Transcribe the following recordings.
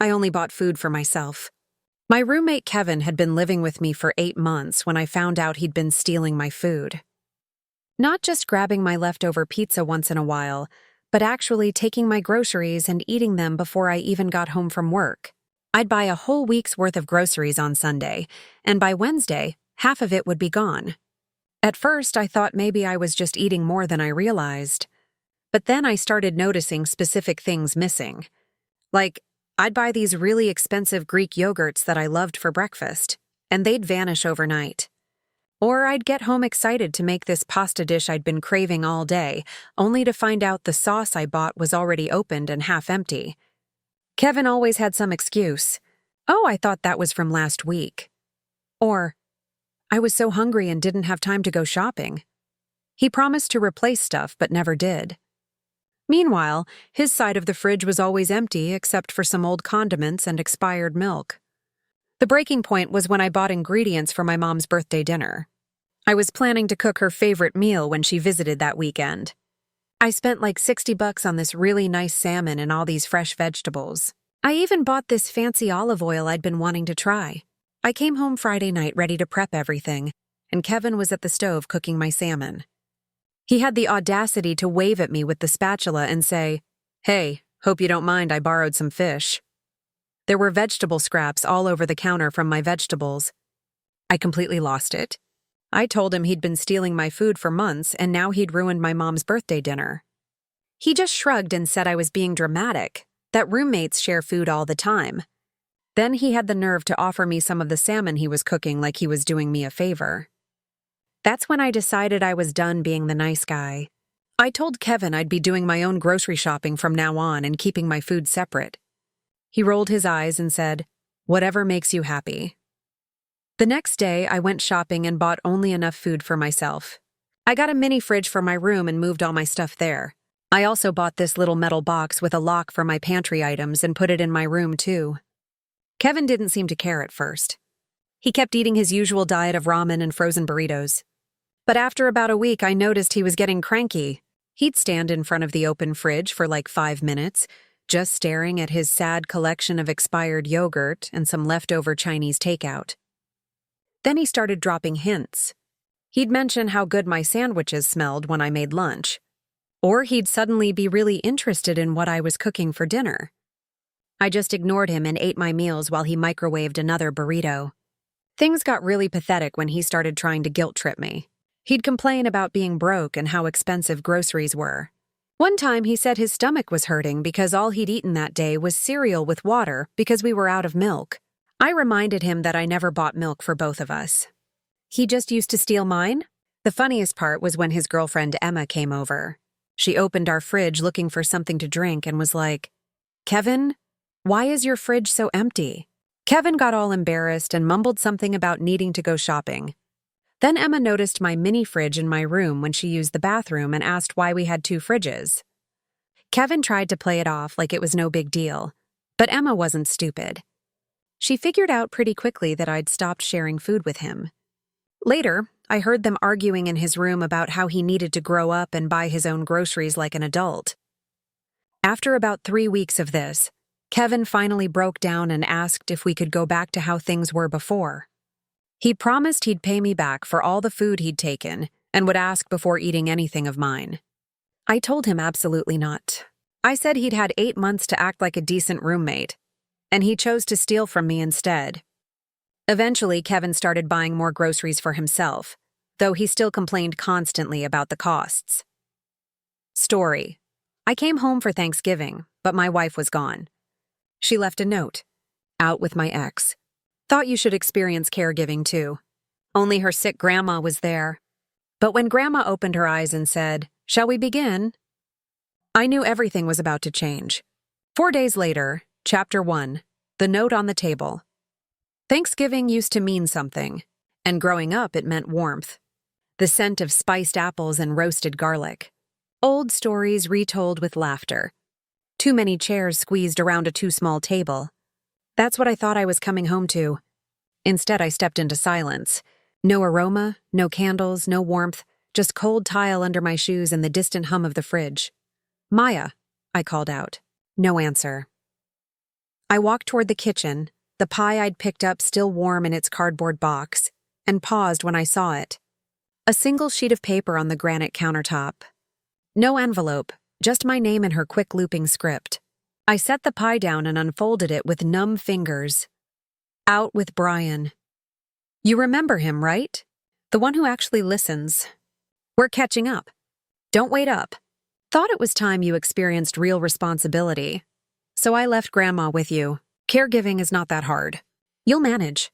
I only bought food for myself. My roommate Kevin had been living with me for 8 months when I found out he'd been stealing my food. Not just grabbing my leftover pizza once in a while, but actually taking my groceries and eating them before I even got home from work. I'd buy a whole week's worth of groceries on Sunday, and by Wednesday, half of it would be gone. At first, I thought maybe I was just eating more than I realized. But then I started noticing specific things missing. Like, I'd buy these really expensive Greek yogurts that I loved for breakfast, and they'd vanish overnight. Or I'd get home excited to make this pasta dish I'd been craving all day, only to find out the sauce I bought was already opened and half empty. Kevin always had some excuse. Oh, I thought that was from last week. Or, I was so hungry and didn't have time to go shopping. He promised to replace stuff but never did. Meanwhile, his side of the fridge was always empty except for some old condiments and expired milk. The breaking point was when I bought ingredients for my mom's birthday dinner. I was planning to cook her favorite meal when she visited that weekend. I spent like $60 on this really nice salmon and all these fresh vegetables. I even bought this fancy olive oil I'd been wanting to try. I came home Friday night ready to prep everything, and Kevin was at the stove cooking my salmon. He had the audacity to wave at me with the spatula and say, "Hey, hope you don't mind I borrowed some fish." There were vegetable scraps all over the counter from my vegetables. I completely lost it. I told him he'd been stealing my food for months and now he'd ruined my mom's birthday dinner. He just shrugged and said I was being dramatic, that roommates share food all the time. Then he had the nerve to offer me some of the salmon he was cooking like he was doing me a favor. That's when I decided I was done being the nice guy. I told Kevin I'd be doing my own grocery shopping from now on and keeping my food separate. He rolled his eyes and said, "Whatever makes you happy." The next day, I went shopping and bought only enough food for myself. I got a mini fridge for my room and moved all my stuff there. I also bought this little metal box with a lock for my pantry items and put it in my room too. Kevin didn't seem to care at first. He kept eating his usual diet of ramen and frozen burritos. But after about a week, I noticed he was getting cranky. He'd stand in front of the open fridge for like 5 minutes, just staring at his sad collection of expired yogurt and some leftover Chinese takeout. Then he started dropping hints. He'd mention how good my sandwiches smelled when I made lunch. Or he'd suddenly be really interested in what I was cooking for dinner. I just ignored him and ate my meals while he microwaved another burrito. Things got really pathetic when he started trying to guilt-trip me. He'd complain about being broke and how expensive groceries were. One time he said his stomach was hurting because all he'd eaten that day was cereal with water because we were out of milk. I reminded him that I never bought milk for both of us. He just used to steal mine? The funniest part was when his girlfriend Emma came over. She opened our fridge looking for something to drink and was like, "Kevin, why is your fridge so empty?" Kevin got all embarrassed and mumbled something about needing to go shopping. Then Emma noticed my mini fridge in my room when she used the bathroom and asked why we had 2 fridges. Kevin tried to play it off like it was no big deal, but Emma wasn't stupid. She figured out pretty quickly that I'd stopped sharing food with him. Later, I heard them arguing in his room about how he needed to grow up and buy his own groceries like an adult. After about 3 weeks of this, Kevin finally broke down and asked if we could go back to how things were before. He promised he'd pay me back for all the food he'd taken and would ask before eating anything of mine. I told him absolutely not. I said he'd had 8 months to act like a decent roommate, and he chose to steal from me instead. Eventually, Kevin started buying more groceries for himself, though he still complained constantly about the costs. Story: I came home for Thanksgiving, but my wife was gone. She left a note. Out with my ex. Thought you should experience caregiving too. Only her sick grandma was there. But when Grandma opened her eyes and said, "Shall we begin?" I knew everything was about to change. 4 days later, Chapter 1, The Note on the Table. Thanksgiving used to mean something, and growing up it meant warmth. The scent of spiced apples and roasted garlic. Old stories retold with laughter. Too many chairs squeezed around a too small table. That's what I thought I was coming home to. Instead, I stepped into silence. No aroma, no candles, no warmth, just cold tile under my shoes and the distant hum of the fridge. "Maya," I called out. No answer. I walked toward the kitchen, the pie I'd picked up still warm in its cardboard box, and paused when I saw it. A single sheet of paper on the granite countertop. No envelope, just my name in her quick looping script. I set the pie down and unfolded it with numb fingers. Out with Brian. You remember him, right? The one who actually listens. We're catching up. Don't wait up. Thought it was time you experienced real responsibility. So I left Grandma with you. Caregiving is not that hard. You'll manage.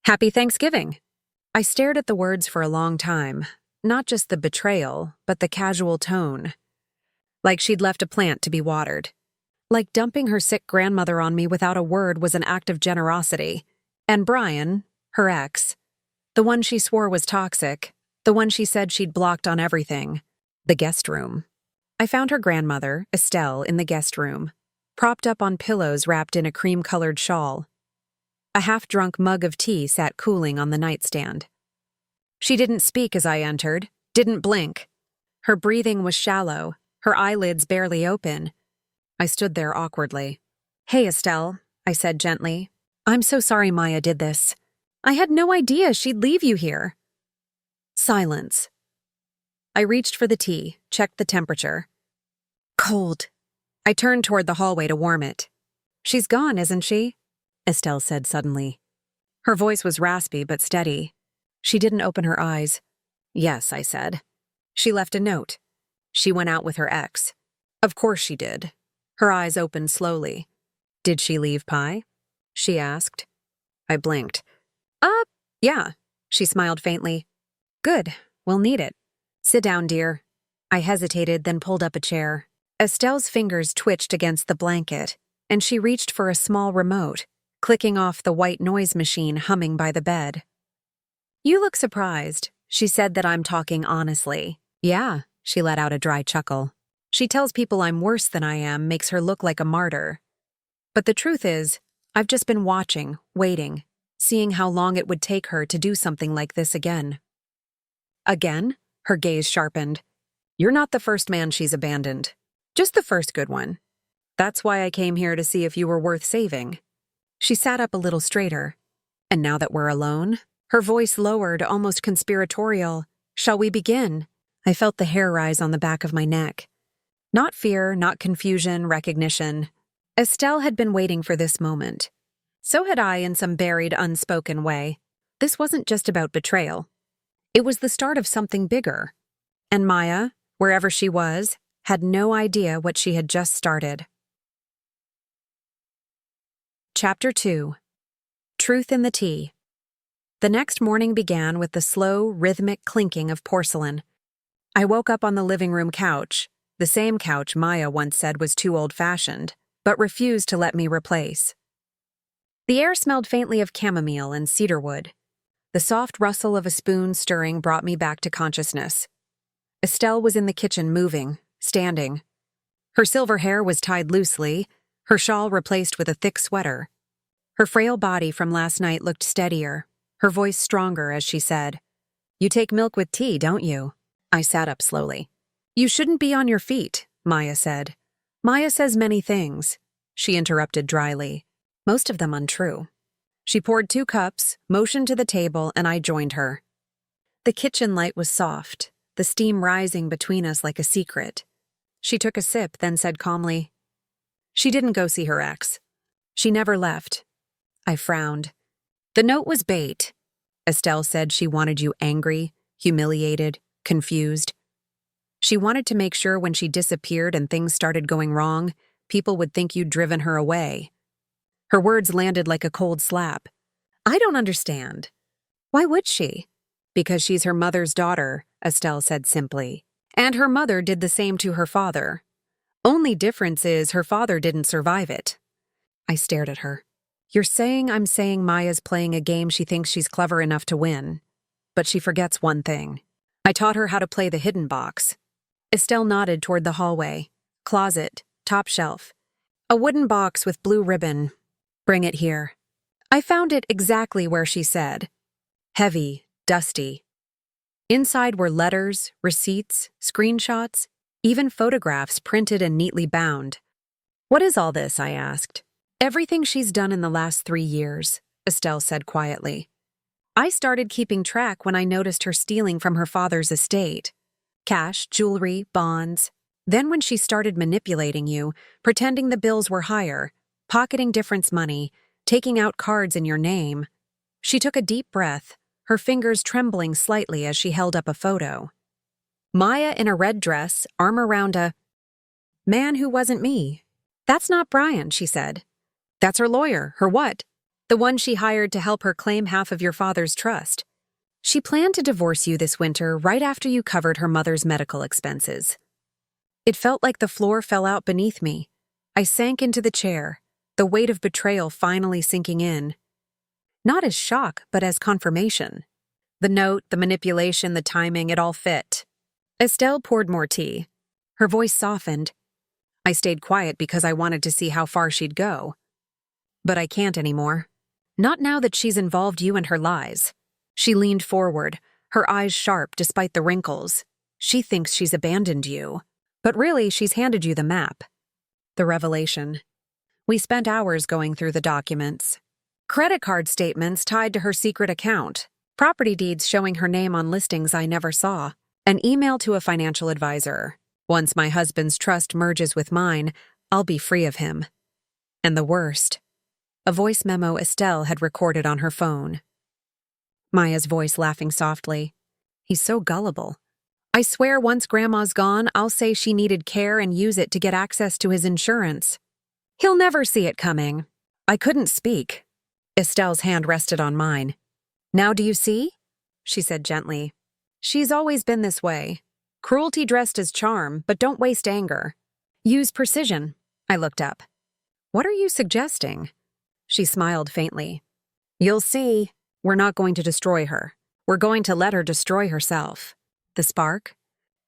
Happy Thanksgiving. I stared at the words for a long time, not just the betrayal, but the casual tone. Like she'd left a plant to be watered. Like dumping her sick grandmother on me without a word was an act of generosity. And Brian, her ex, the one she swore was toxic, the one she said she'd blocked on everything, the guest room. I found her grandmother, Estelle, in the guest room, propped up on pillows wrapped in a cream-colored shawl. A half-drunk mug of tea sat cooling on the nightstand. She didn't speak as I entered, didn't blink. Her breathing was shallow, her eyelids barely open. I stood there awkwardly. Hey, Estelle, I said gently. I'm so sorry Maya did this. I had no idea she'd leave you here. Silence. I reached for the tea, checked the temperature. Cold. I turned toward the hallway to warm it. She's gone, isn't she? Estelle said suddenly. Her voice was raspy but steady. She didn't open her eyes. Yes, I said. She left a note. She went out with her ex. Of course she did. Her eyes opened slowly. Did she leave pie? She asked. I blinked. Yeah. She smiled faintly. Good. We'll need it. Sit down, dear. I hesitated, then pulled up a chair. Estelle's fingers twitched against the blanket, and she reached for a small remote, clicking off the white noise machine humming by the bed. You look surprised. She said that I'm talking honestly. Yeah, she let out a dry chuckle. She tells people I'm worse than I am, makes her look like a martyr. But the truth is, I've just been watching, waiting, seeing how long it would take her to do something like this again. Again? Her gaze sharpened. You're not the first man she's abandoned. Just the first good one. That's why I came here to see if you were worth saving. She sat up a little straighter. And now that we're alone? Her voice lowered, almost conspiratorial. Shall we begin? I felt the hair rise on the back of my neck. Not fear, not confusion, recognition. Estelle had been waiting for this moment. So had I in some buried, unspoken way. This wasn't just about betrayal. It was the start of something bigger. And Maya, wherever she was, had no idea what she had just started. Chapter 2. Truth in the Tea. The next morning began with the slow, rhythmic clinking of porcelain. I woke up on the living room couch, the same couch Maya once said was too old-fashioned, but refused to let me replace. The air smelled faintly of chamomile and cedarwood. The soft rustle of a spoon stirring brought me back to consciousness. Estelle was in the kitchen moving, standing. Her silver hair was tied loosely, her shawl replaced with a thick sweater. Her frail body from last night looked steadier, her voice stronger as she said, You take milk with tea, don't you? I sat up slowly. You shouldn't be on your feet, Maya said. Maya says many things, she interrupted dryly, most of them untrue. She poured 2 cups, motioned to the table, and I joined her. The kitchen light was soft, the steam rising between us like a secret. She took a sip, then said calmly, She didn't go see her ex. She never left. I frowned. The note was bait. Estelle said she wanted you angry, humiliated, confused. She wanted to make sure when she disappeared and things started going wrong, people would think you'd driven her away. Her words landed like a cold slap. I don't understand. Why would she? Because she's her mother's daughter, Estelle said simply. And her mother did the same to her father. Only difference is her father didn't survive it. I stared at her. You're saying I'm saying Maya's playing a game she thinks she's clever enough to win. But she forgets one thing. I taught her how to play the hidden box. Estelle nodded toward the hallway. Closet, top shelf. A wooden box with blue ribbon. Bring it here. I found it exactly where she said. Heavy, dusty. Inside were letters, receipts, screenshots, even photographs printed and neatly bound. What is all this? I asked. Everything she's done in the last 3 years, Estelle said quietly. I started keeping track when I noticed her stealing from her father's estate. Cash, jewelry, bonds. Then when she started manipulating you, pretending the bills were higher, pocketing difference money, taking out cards in your name. She took a deep breath, her fingers trembling slightly as she held up a photo. Maya in a red dress, arm around a man who wasn't me. That's not Brian, she said. That's her lawyer. Her what? The one she hired to help her claim half of your father's trust. She planned to divorce you this winter right after you covered her mother's medical expenses. It felt like the floor fell out beneath me. I sank into the chair, the weight of betrayal finally sinking in. Not as shock, but as confirmation. The note, the manipulation, the timing, it all fit. Estelle poured more tea. Her voice softened. I stayed quiet because I wanted to see how far she'd go. But I can't anymore. Not now that she's involved you in her lies. She leaned forward, her eyes sharp despite the wrinkles. She thinks she's abandoned you. But really, she's handed you the map. The revelation. We spent hours going through the documents. Credit card statements tied to her secret account. Property deeds showing her name on listings I never saw. An email to a financial advisor. Once my husband's trust merges with mine, I'll be free of him. And the worst. A voice memo Estelle had recorded on her phone. Maya's voice laughing softly. He's so gullible. I swear once Grandma's gone, I'll say she needed care and use it to get access to his insurance. He'll never see it coming. I couldn't speak. Estelle's hand rested on mine. Now do you see? She said gently. She's always been this way. Cruelty dressed as charm, but don't waste anger. Use precision. I looked up. What are you suggesting? She smiled faintly. You'll see. We're not going to destroy her. We're going to let her destroy herself. The spark?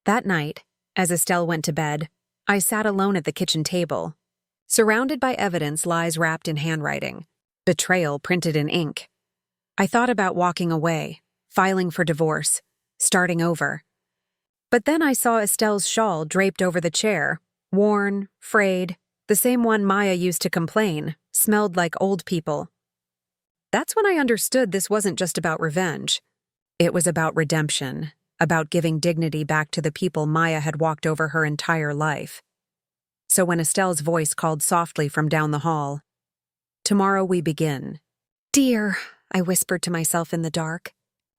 That night, as Estelle went to bed, I sat alone at the kitchen table, surrounded by evidence lies wrapped in handwriting, betrayal printed in ink. I thought about walking away, filing for divorce, starting over. But then I saw Estelle's shawl draped over the chair, worn, frayed, the same one Maya used to complain, smelled like old people. That's when I understood this wasn't just about revenge. It was about redemption, about giving dignity back to the people Maya had walked over her entire life. So when Estelle's voice called softly from down the hall, "Tomorrow we begin." "Dear," I whispered to myself in the dark.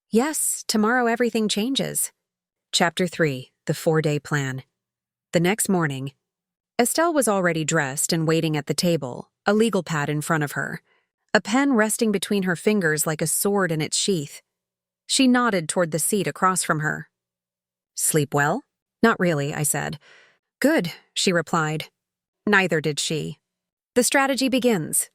Yes, tomorrow everything changes. Chapter 3, The 4-Day Plan. The next morning, Estelle was already dressed and waiting at the table, a legal pad in front of her, a pen resting between her fingers like a sword in its sheath. She nodded toward the seat across from her. "Sleep well?" "Not really," I said. "Good," she replied. Neither did she. The strategy begins.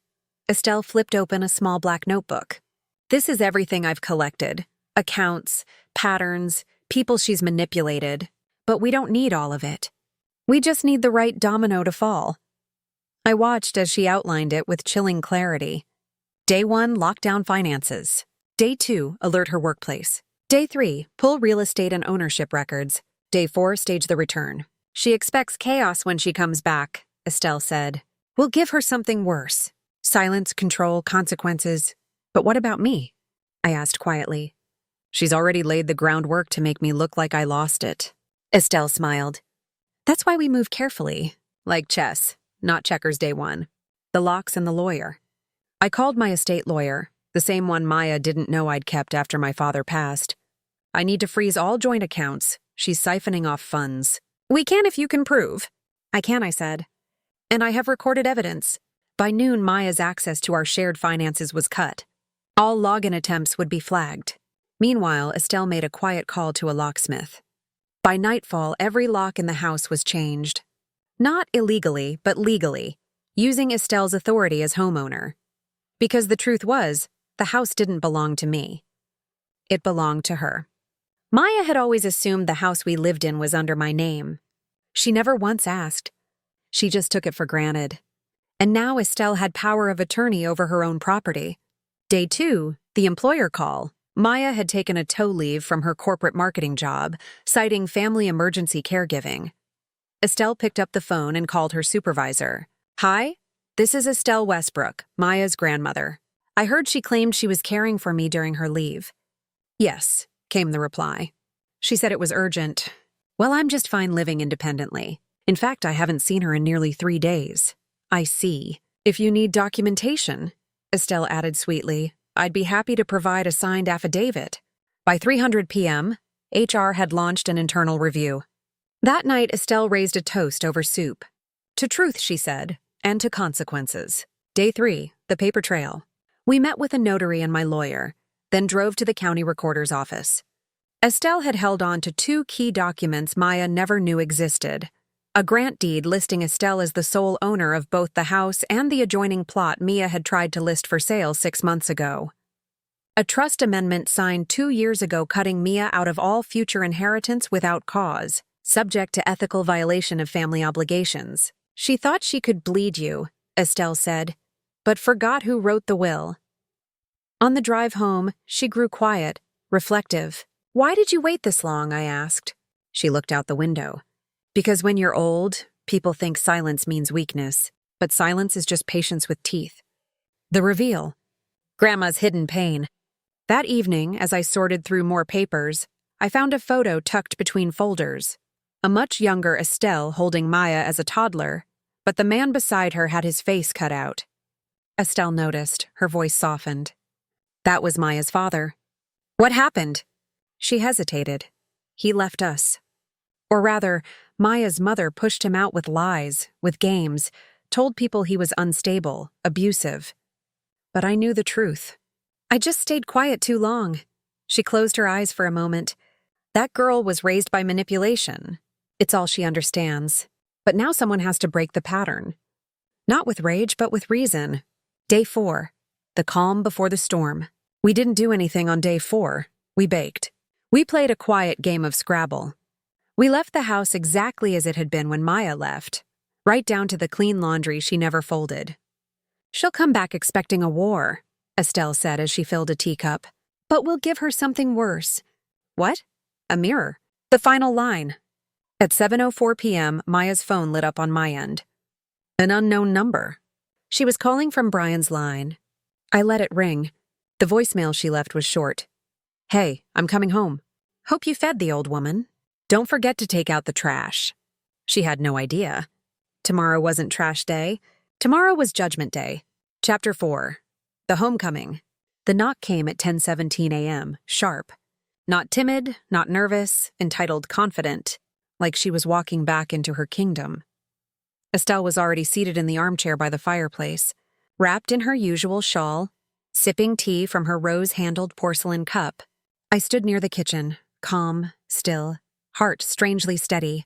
Estelle flipped open a small black notebook. This is everything I've collected. Accounts, patterns, people she's manipulated. But we don't need all of it. We just need the right domino to fall. I watched as she outlined it with chilling clarity. Day 1, lock down finances. Day 2, alert her workplace. Day 3, pull real estate and ownership records. Day 4, stage the return. She expects chaos when she comes back, Estelle said. We'll give her something worse. Silence, control, consequences. But what about me? I asked quietly. She's already laid the groundwork to make me look like I lost it. Estelle smiled. That's why we move carefully, like chess, not checkers day 1. The locks and the lawyer. I called my estate lawyer, the same one Maya didn't know I'd kept after my father passed. I need to freeze all joint accounts. She's siphoning off funds. We can if you can prove. I can, I said. And I have recorded evidence. By noon, Maya's access to our shared finances was cut. All login attempts would be flagged. Meanwhile, Estelle made a quiet call to a locksmith. By nightfall, every lock in the house was changed. Not illegally, but legally, using Estelle's authority as homeowner. Because the truth was, the house didn't belong to me. It belonged to her. Maya had always assumed the house we lived in was under my name. She never once asked. She just took it for granted. And now Estelle had power of attorney over her own property. Day 2, the employer call. Maya had taken a tow leave from her corporate marketing job, citing family emergency caregiving. Estelle picked up the phone and called her supervisor. Hi? This is Estelle Westbrook, Maya's grandmother. I heard she claimed she was caring for me during her leave. Yes, came the reply. She said it was urgent. Well, I'm just fine living independently. In fact, I haven't seen her in nearly 3 days. I see. If you need documentation, Estelle added sweetly, I'd be happy to provide a signed affidavit. By 3:00 p.m., HR had launched an internal review. That night, Estelle raised a toast over soup. To truth, she said, and to consequences. Day 3, the paper trail. We met with a notary and my lawyer, then drove to the county recorder's office. Estelle had held on to 2 key documents Maya never knew existed. A grant deed listing Estelle as the sole owner of both the house and the adjoining plot Mia had tried to list for sale 6 months ago. A trust amendment signed 2 years ago cutting Mia out of all future inheritance without cause, subject to ethical violation of family obligations. She thought she could bleed you, Estelle said, but forgot who wrote the will. On the drive home, she grew quiet, reflective. Why did you wait this long? I asked. She looked out the window. Because when you're old, people think silence means weakness, but silence is just patience with teeth. The reveal. Grandma's hidden pain. That evening, as I sorted through more papers, I found a photo tucked between folders. A much younger Estelle holding Maya as a toddler, but the man beside her had his face cut out. Estelle noticed, her voice softened. That was Maya's father. What happened? She hesitated. He left us. Or rather, Maya's mother pushed him out with lies, with games, told people he was unstable, abusive. But I knew the truth. I just stayed quiet too long. She closed her eyes for a moment. That girl was raised by manipulation. It's all she understands. But now someone has to break the pattern. Not with rage, but with reason. Day 4. The calm before the storm. We didn't do anything on day 4. We baked. We played a quiet game of Scrabble. We left the house exactly as it had been when Maya left, right down to the clean laundry she never folded. She'll come back expecting a war, Estelle said as she filled a teacup. But we'll give her something worse. What? A mirror. The final line. At 7:04 p.m., Maya's phone lit up on my end. An unknown number. She was calling from Brian's line. I let it ring. The voicemail she left was short. Hey, I'm coming home. Hope you fed the old woman. Don't forget to take out the trash. She had no idea. Tomorrow wasn't trash day. Tomorrow was Judgment Day. Chapter 4. The Homecoming. The knock came at 10:17 a.m., sharp. Not timid, not nervous, entitled confident, like she was walking back into her kingdom. Estelle was already seated in the armchair by the fireplace, wrapped in her usual shawl, sipping tea from her rose-handled porcelain cup. I stood near the kitchen, calm, still, heart strangely steady.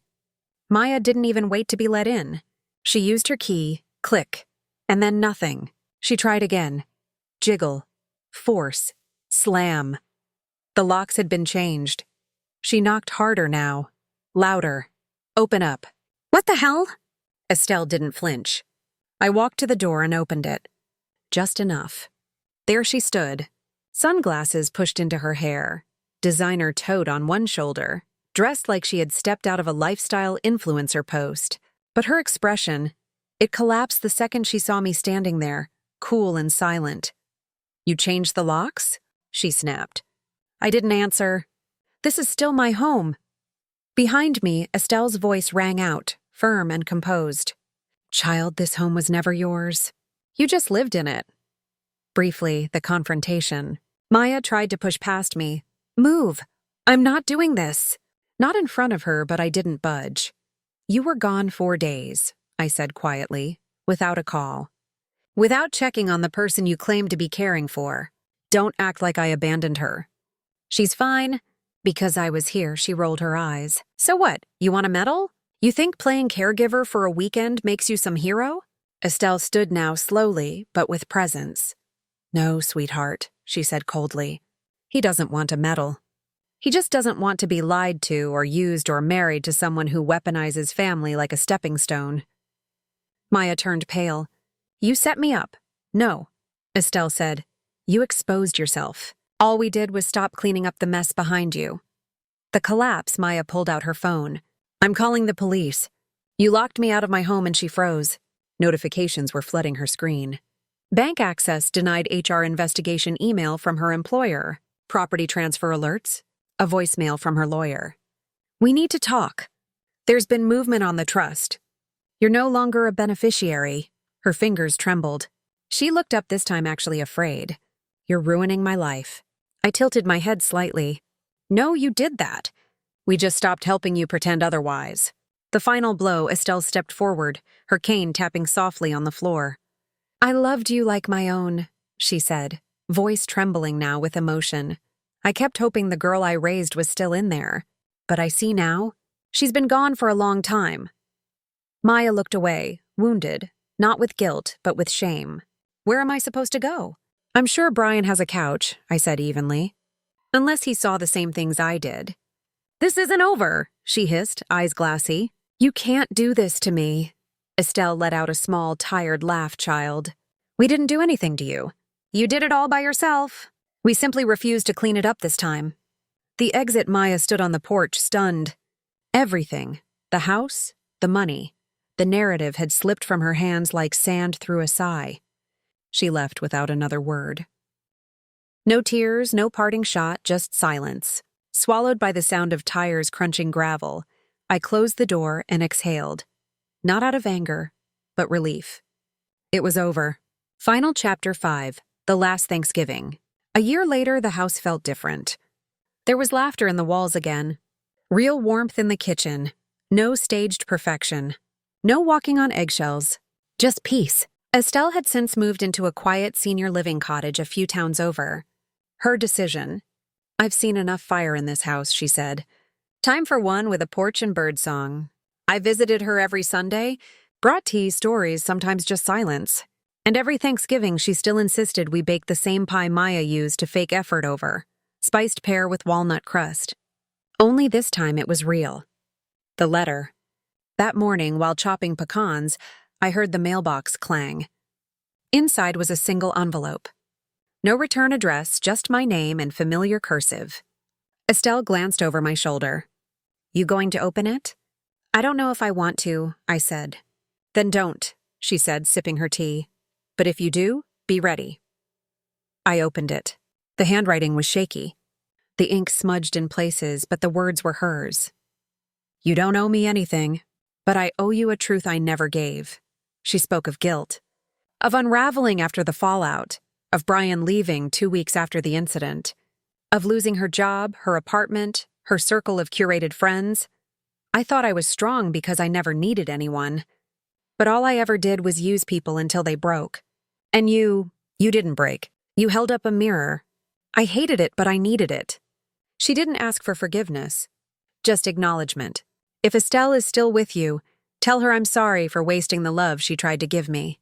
Maya didn't even wait to be let in. She used her key, click, and then nothing. She tried again. Jiggle, force, slam. The locks had been changed. She knocked harder now. Louder. Open up. What the hell? Estelle didn't flinch. I walked to the door and opened it. Just enough. There she stood, sunglasses pushed into her hair, designer tote on one shoulder, dressed like she had stepped out of a lifestyle influencer post. But her expression, it collapsed the second she saw me standing there, cool and silent. You changed the locks? She snapped. I didn't answer. This is still my home. Behind me, Estelle's voice rang out, firm and composed. Child, this home was never yours. You just lived in it. Briefly, the confrontation. Maya tried to push past me. Move. I'm not doing this. Not in front of her, but I didn't budge. You were gone 4 days, I said quietly, without a call. Without checking on the person you claim to be caring for. Don't act like I abandoned her. She's fine. Because I was here, she rolled her eyes. So what, you want a medal? You think playing caregiver for a weekend makes you some hero? Estelle stood now slowly, but with presence. No, sweetheart, she said coldly. He doesn't want a medal. He just doesn't want to be lied to or used or married to someone who weaponizes family like a stepping stone. Maya turned pale. You set me up. No, Estelle said. You exposed yourself. All we did was stop cleaning up the mess behind you. The collapse, Maya pulled out her phone. I'm calling the police. You locked me out of my home and she froze. Notifications were flooding her screen. Bank access denied HR investigation email from her employer. Property transfer alerts. A voicemail from her lawyer. We need to talk. There's been movement on the trust. You're no longer a beneficiary. Her fingers trembled. She looked up this time actually afraid. You're ruining my life. I tilted my head slightly. No, you did that. We just stopped helping you pretend otherwise. The final blow, Estelle stepped forward, her cane tapping softly on the floor. I loved you like my own, she said, voice trembling now with emotion. I kept hoping the girl I raised was still in there. But I see now. She's been gone for a long time. Maya looked away, wounded, not with guilt, but with shame. Where am I supposed to go? I'm sure Brian has a couch, I said evenly. Unless he saw the same things I did. This isn't over, she hissed, eyes glassy. You can't do this to me. Estelle let out a small, tired laugh, child. We didn't do anything to you. You did it all by yourself. We simply refused to clean it up this time. The exit Maya stood on the porch, stunned. Everything, the house, the money, the narrative had slipped from her hands like sand through a sigh. She left without another word. No tears, no parting shot, just silence. Swallowed by the sound of tires crunching gravel, I closed the door and exhaled. Not out of anger, but relief. It was over. Final chapter 5, The Last Thanksgiving. A year later, the house felt different. There was laughter in the walls again. Real warmth in the kitchen. No staged perfection. No walking on eggshells. Just peace. Estelle had since moved into a quiet senior living cottage a few towns over. Her decision. I've seen enough fire in this house, she said. Time for one with a porch and birdsong. I visited her every Sunday, brought tea, stories, sometimes just silence. And every Thanksgiving she still insisted we bake the same pie Maya used to fake effort over. Spiced pear with walnut crust. Only this time it was real. The letter. That morning, while chopping pecans, I heard the mailbox clang. Inside was a single envelope. No return address, just my name and familiar cursive. Estelle glanced over my shoulder. You going to open it? I don't know if I want to, I said. Then don't, she said, sipping her tea. But if you do, be ready. I opened it. The handwriting was shaky. The ink smudged in places, but the words were hers. You don't owe me anything, but I owe you a truth I never gave. She spoke of guilt, of unraveling after the fallout, of Brian leaving 2 weeks after the incident, of losing her job, her apartment, her circle of curated friends. I thought I was strong because I never needed anyone. But all I ever did was use people until they broke. And you didn't break. You held up a mirror. I hated it, but I needed it. She didn't ask for forgiveness, just acknowledgement. If Estelle is still with you, tell her I'm sorry for wasting the love she tried to give me.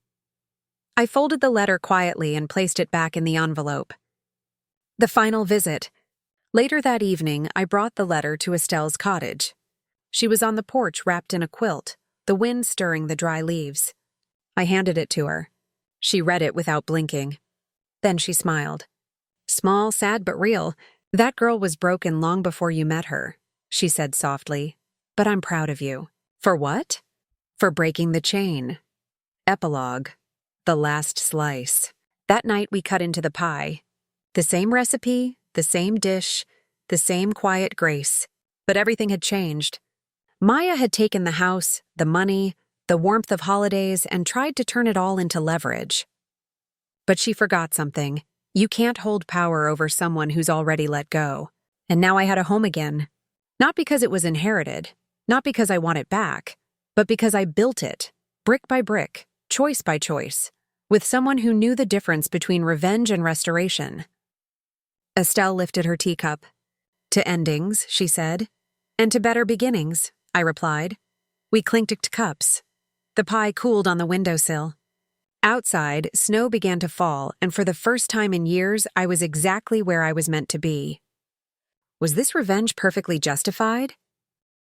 I folded the letter quietly and placed it back in the envelope. The final visit. Later that evening, I brought the letter to Estelle's cottage. She was on the porch wrapped in a quilt, the wind stirring the dry leaves. I handed it to her. She read it without blinking. Then she smiled. Small, sad, but real. That girl was broken long before you met her, she said softly. But I'm proud of you. For what? For breaking the chain. Epilogue. The last slice. That night we cut into the pie. The same recipe, the same dish, the same quiet grace. But everything had changed. Maya had taken the house, the money, the warmth of holidays, and tried to turn it all into leverage. But she forgot something. You can't hold power over someone who's already let go. And now I had a home again. Not because it was inherited, not because I want it back, but because I built it, brick by brick, choice by choice, with someone who knew the difference between revenge and restoration. Estelle lifted her teacup. To endings, she said. And to better beginnings, I replied. We clinked cups. The pie cooled on the windowsill. Outside, snow began to fall, and for the first time in years, I was exactly where I was meant to be. Was this revenge perfectly justified?